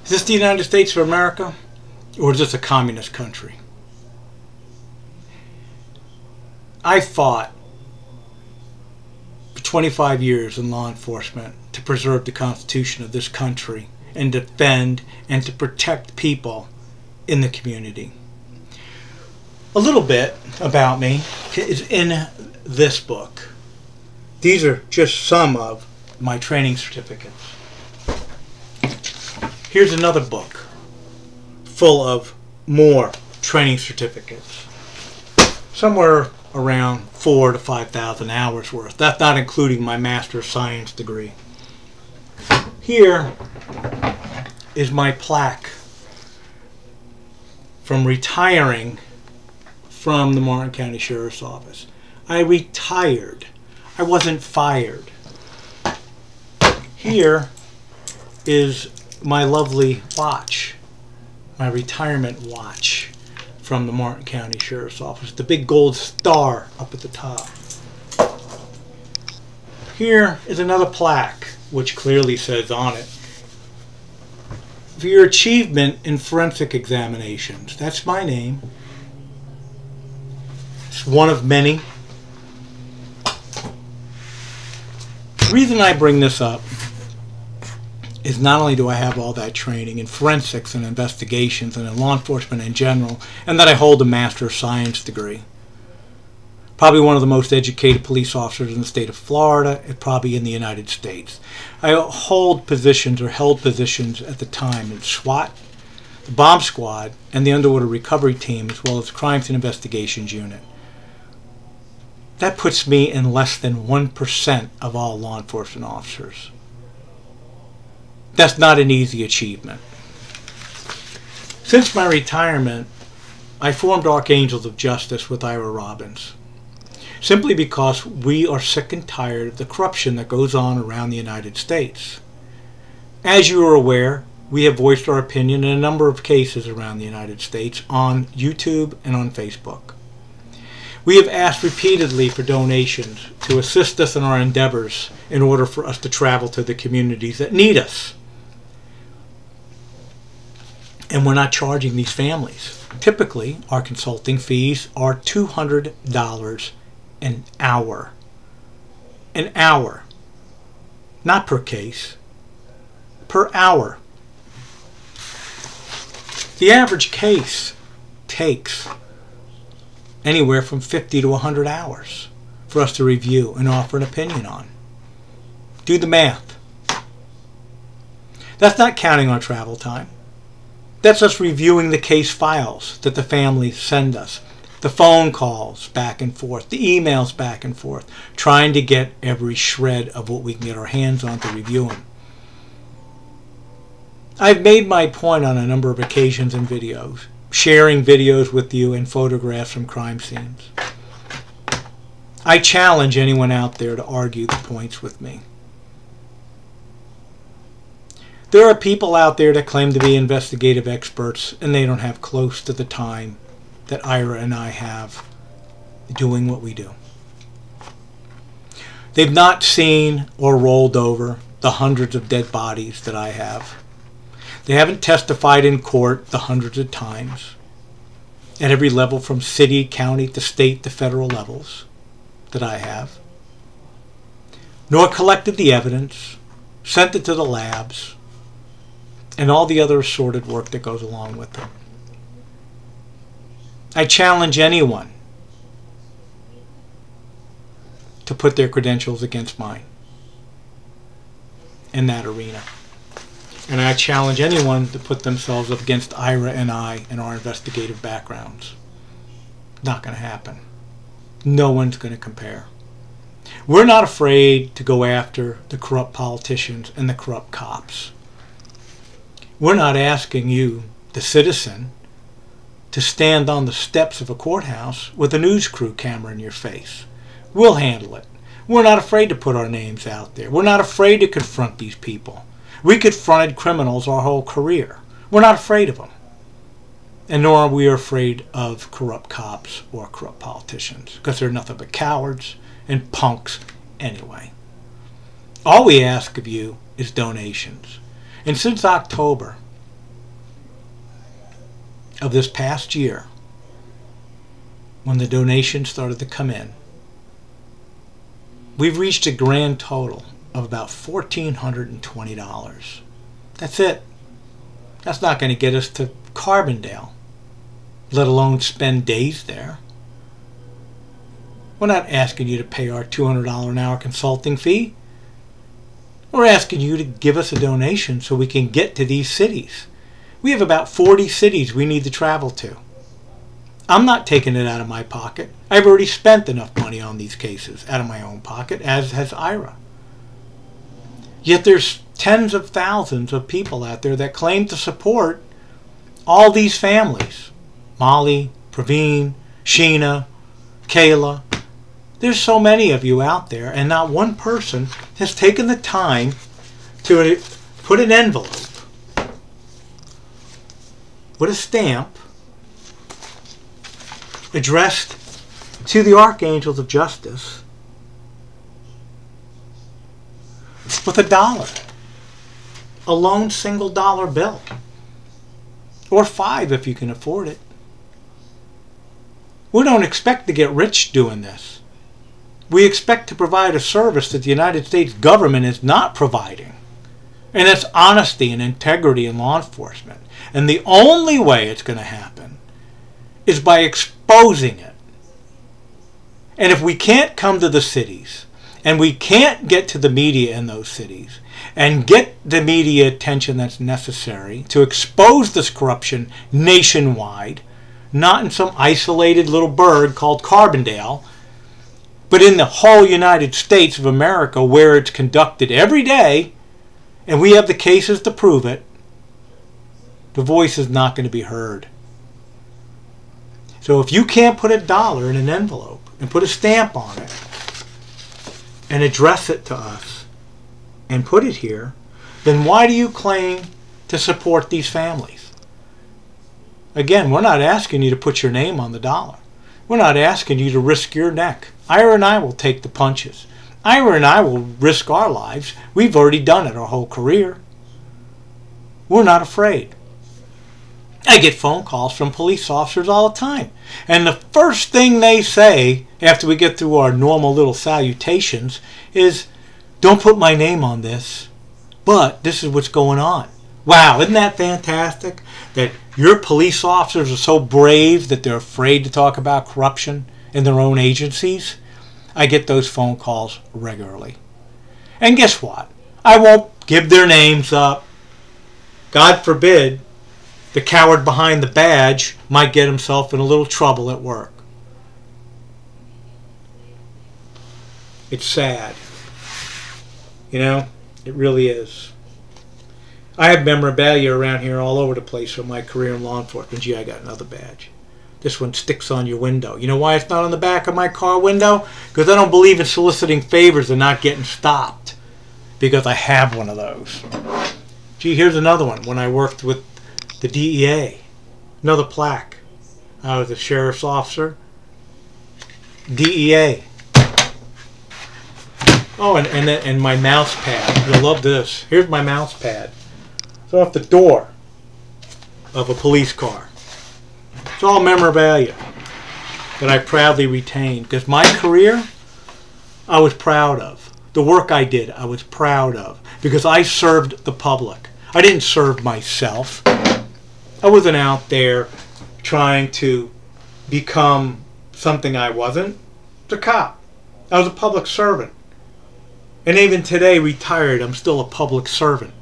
Is this the United States of America, or is this a communist country? I fought for 25 years in law enforcement to preserve the Constitution of this country and defend and to protect people in the community. A little bit about me is in this book. These are just some of my training certificates. Here's another book full of more training certificates. Somewhere around 4,000 to 5,000 hours worth. That's not including my Master of Science degree. Here is my plaque from retiring from the Martin County Sheriff's Office. I retired. I wasn't fired. Here is my lovely watch, my retirement watch from the Martin County Sheriff's Office. The big gold star up at the top. Here is another plaque which clearly says on it, for your achievement in forensic examinations. That's my name. It's one of many. The reason I bring this up is not only do I have all that training in forensics and investigations and in law enforcement in general, and that I hold a Master of Science degree. Probably one of the most educated police officers in the state of Florida, and probably in the United States. I hold positions, or held positions at the time, in SWAT, the Bomb Squad, and the Underwater Recovery Team, as well as the Crime Scene Investigations Unit. That puts me in less than 1% of all law enforcement officers. That's not an easy achievement. Since my retirement, I formed Archangels of Justice with Ira Robbins, simply because we are sick and tired of the corruption that goes on around the United States. As you are aware, we have voiced our opinion in a number of cases around the United States on YouTube and on Facebook. We have asked repeatedly for donations to assist us in our endeavors in order for us to travel to the communities that need us. And we're not charging these families. Typically, our consulting fees are $200 an hour. An hour. Not per case. Per hour. The average case takes anywhere from 50 to 100 hours for us to review and offer an opinion on. Do the math. That's not counting our travel time. That's us reviewing the case files that the families send us, the phone calls back and forth, the emails back and forth, trying to get every shred of what we can get our hands on to review them. I've made my point on a number of occasions in videos, sharing videos with you and photographs from crime scenes. I challenge anyone out there to argue the points with me. There are people out there that claim to be investigative experts, and they don't have close to the time that Ira and I have doing what we do. They've not seen or rolled over the hundreds of dead bodies that I have. They haven't testified in court the hundreds of times at every level from city, county, to state, to federal levels that I have. Nor collected the evidence, sent it to the labs, and all the other assorted work that goes along with it. I challenge anyone to put their credentials against mine in that arena. And I challenge anyone to put themselves up against Ira and I and our investigative backgrounds. Not going to happen. No one's going to compare. We're not afraid to go after the corrupt politicians and the corrupt cops. We're not asking you, the citizen, to stand on the steps of a courthouse with a news crew camera in your face. We'll handle it. We're not afraid to put our names out there. We're not afraid to confront these people. We confronted criminals our whole career. We're not afraid of them. And nor are we afraid of corrupt cops or corrupt politicians, because they're nothing but cowards and punks anyway. All we ask of you is donations. And since October, of this past year, when the donations started to come in, we've reached a grand total of about $1,420. That's it. That's not going to get us to Carbondale, let alone spend days there. We're not asking you to pay our $200 an hour consulting fee. We're asking you to give us a donation so we can get to these cities. We have about 40 cities we need to travel to. I'm not taking it out of my pocket. I've already spent enough money on these cases out of my own pocket, as has Ira. Yet there's tens of thousands of people out there that claim to support all these families. Molly, Praveen, Sheena, Kayla. There's so many of you out there, and not one person has taken the time to put an envelope with a stamp addressed to the Archangels of Justice with $1. A lone single dollar bill. Or $5 if you can afford it. We don't expect to get rich doing this. We expect to provide a service that the United States government is not providing. And that's honesty and integrity in law enforcement. And the only way it's going to happen is by exposing it. And if we can't come to the cities, and we can't get to the media in those cities, and get the media attention that's necessary to expose this corruption nationwide, not in some isolated little burg called Carbondale, but in the whole United States of America, where it's conducted every day, and we have the cases to prove it, the voice is not going to be heard. So if you can't put $1 in an envelope and put a stamp on it and address it to us and put it here, then why do you claim to support these families? Again, we're not asking you to put your name on the dollar. We're not asking you to risk your neck. Ira and I will take the punches. Ira and I will risk our lives. We've already done it our whole career. We're not afraid. I get phone calls from police officers all the time. And the first thing they say after we get through our normal little salutations is, don't put my name on this, but this is what's going on. Wow, isn't that fantastic? That your police officers are so brave that they're afraid to talk about corruption in their own agencies. I get those phone calls regularly. And guess what? I won't give their names up. God forbid the coward behind the badge might get himself in a little trouble at work. It's sad. You know, it really is. I have memorabilia around here all over the place from my career in law enforcement. Gee, I got another badge. This one sticks on your window. You know why it's not on the back of my car window? Because I don't believe in soliciting favors and not getting stopped. Because I have one of those. Gee, here's another one. When I worked with the DEA. Another plaque. I was a sheriff's officer. DEA. Oh, and my mouse pad. You'll love this. Here's my mouse pad. It's off the door of a police car. It's all memorabilia that I proudly retained. Because my career, I was proud of. The work I did, I was proud of. Because I served the public. I didn't serve myself. I wasn't out there trying to become something I wasn't. I was a cop. I was a public servant. And even today, retired, I'm still a public servant.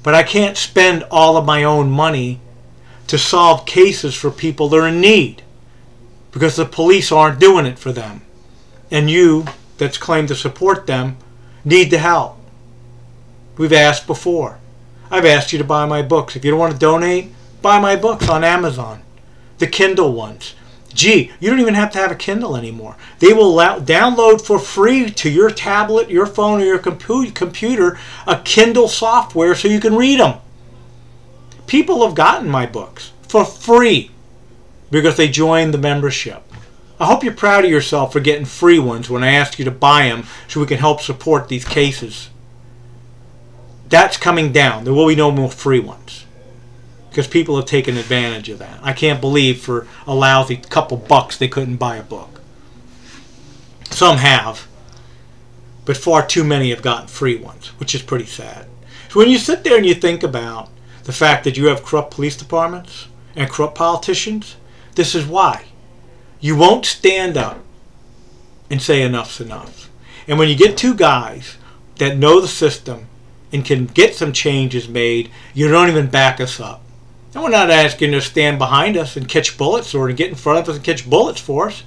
But I can't spend all of my own money to solve cases for people that are in need. Because the police aren't doing it for them. And you, that's claimed to support them, need the help. We've asked before. I've asked you to buy my books. If you don't want to donate, buy my books on Amazon. The Kindle ones. Gee, you don't even have to have a Kindle anymore. They will download for free to your tablet, your phone, or your computer a Kindle software so you can read them. People have gotten my books for free because they joined the membership. I hope you're proud of yourself for getting free ones when I asked you to buy them so we can help support these cases. That's coming down. There will be no more free ones. because people have taken advantage of that. I can't believe for a lousy couple bucks they couldn't buy a book. Some have, but far too many have gotten free ones, which is pretty sad. So when you sit there and you think about the fact that you have corrupt police departments and corrupt politicians, this is why. You won't stand up and say enough's enough. And when you get two guys that know the system and can get some changes made, you don't even back us up. And we're not asking you to stand behind us and catch bullets or to get in front of us and catch bullets for us.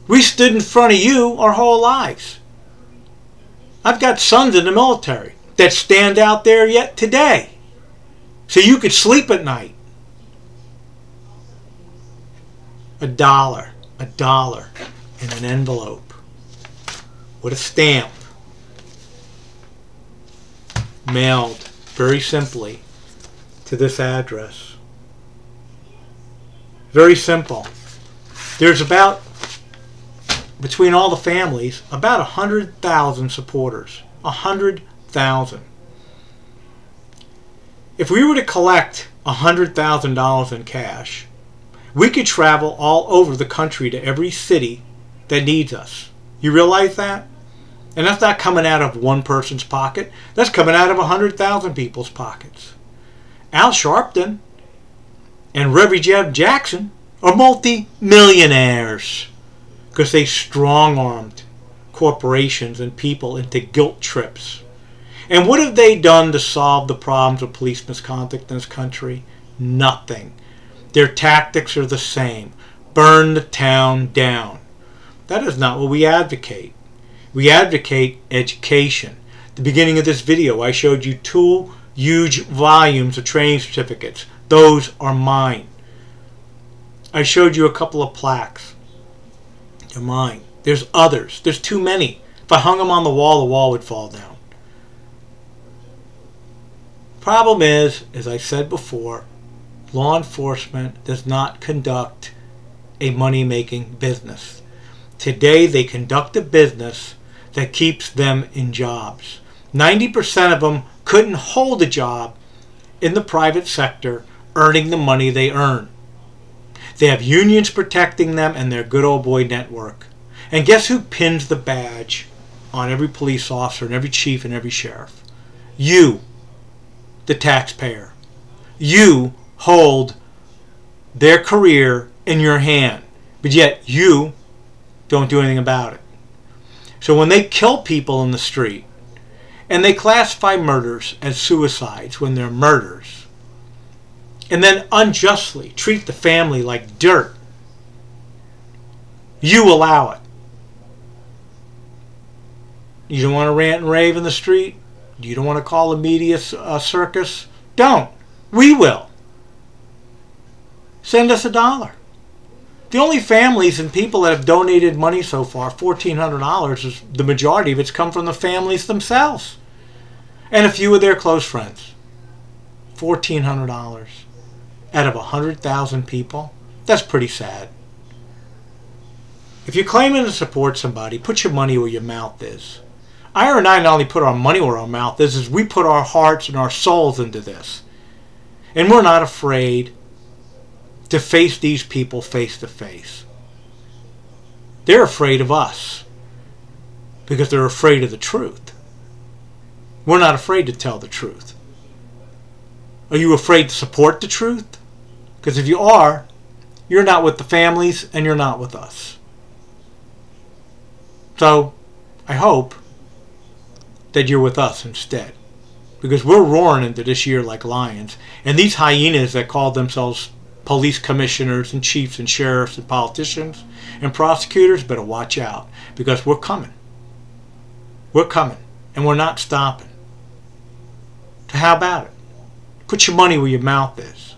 We stood in front of you our whole lives. I've got sons in the military that stand out there yet today, so you could sleep at night. $1 in an envelope with a stamp, mailed very simply to this address. Very simple. There's about, between all the families, about 100,000 supporters. 100,000. If we were to collect $100,000 in cash, we could travel all over the country to every city that needs us. You realize that? And that's not coming out of one person's pocket. That's coming out of 100,000 people's pockets. Al Sharpton and Reverend Jeb Jackson are multi-millionaires because they strong-armed corporations and people into guilt trips. And what have they done to solve the problems of police misconduct in this country? Nothing. Their tactics are the same. Burn the town down. That is not what we advocate. We advocate education. At the beginning of this video, I showed you 2 huge volumes of training certificates. Those are mine. I showed you a couple of plaques. They're mine. There's others. There's too many. If I hung them on the wall would fall down. Problem is, as I said before, law enforcement does not conduct a money-making business. Today they conduct a business that keeps them in jobs. 90% of them couldn't hold a job in the private sector earning the money they earn. They have unions protecting them and their good old boy network. And guess who pins the badge on every police officer and every chief and every sheriff? You, the taxpayer. You hold their career in your hand, but yet you don't do anything about it. So when they kill people in the street and they classify murders as suicides when they're murders, and then unjustly treat the family like dirt, you allow it. You don't want to rant and rave in the street? You don't want to call the media a circus? Don't. We will. Send us $1. The only families and people that have donated money so far, $1,400, is the majority of it's come from the families themselves and a few of their close friends. $1,400 out of 100,000 people. That's pretty sad. If you're claiming to support somebody, put your money where your mouth is. Ira and I not only put our money where our mouth is we put our hearts and our souls into this. And we're not afraid to face these people face to face. They're afraid of us because they're afraid of the truth. We're not afraid to tell the truth. Are you afraid to support the truth? Because if you are, you're not with the families and you're not with us. So I hope that you're with us instead, because we're roaring into this year like lions, and these hyenas that call themselves police commissioners and chiefs and sheriffs and politicians and prosecutors better watch out, because we're coming. We're coming, and we're not stopping. So how about it? Put your money where your mouth is.